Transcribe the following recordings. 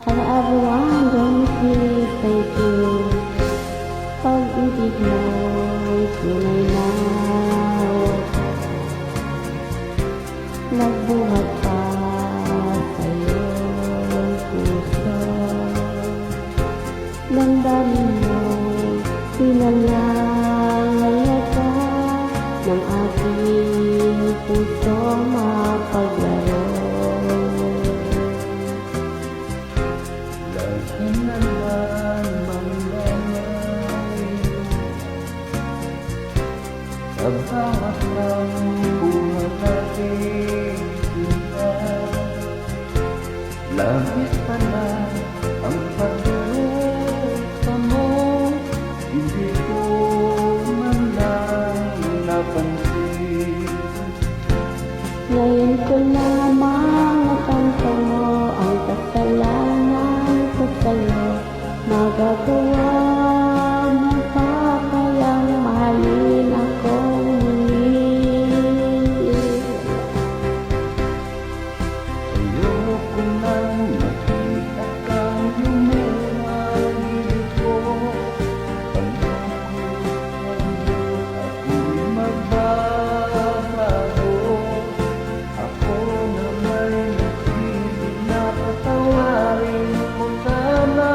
Hello everyone, don't please stay tuned. Pag-ibig mo'y tunay na nagbuhat pa sa iyong puso. Damdamin mo'y pinalangaya ka ng aking puso mapaglaro. Sa bawat ng buhat natin kita, labis pala ang pagdurusa mo. Hindi ko man lang napansin. Ngayon ko lamang natanto mo ang kasalanan ko sa'yo. Magagawa mo pa kayang mahalin akong muli. Ayoko nang makita kang lumalit ko. Ako'y magbabago. Ako na may nagsilid na patawarin mo sana.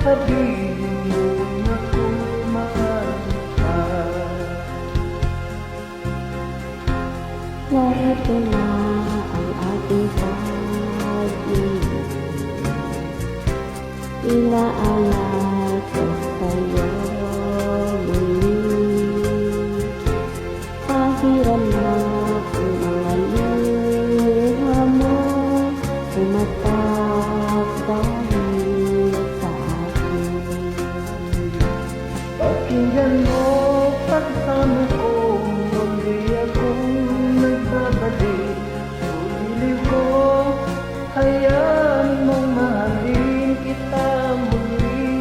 Sabihin mo na kung mahal ka. Narito na ang ating pag-ibig, inaalay ko sa'yo muli. Pahiram na ang mga luha mo, tumatak dahil sa akin. Pakinggan mo pagsamo ko, hindi akong nagbabalik. Pumili ko, hayaan mong mahalin kita muli.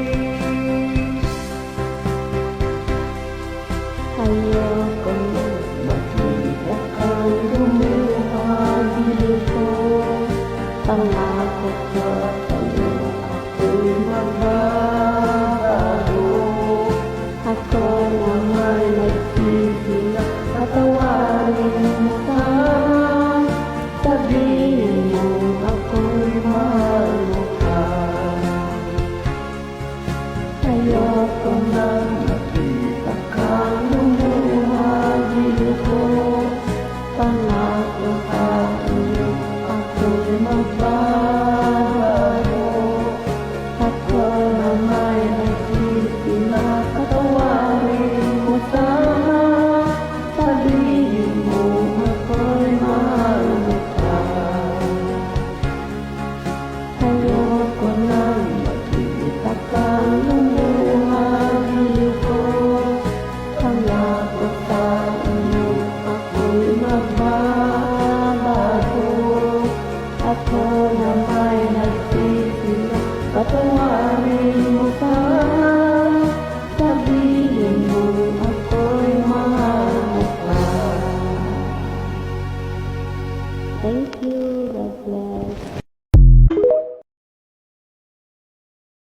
Ayoko na makita kang lumuhagi ko. Pangako ko sa'yo ako'y Magbabago.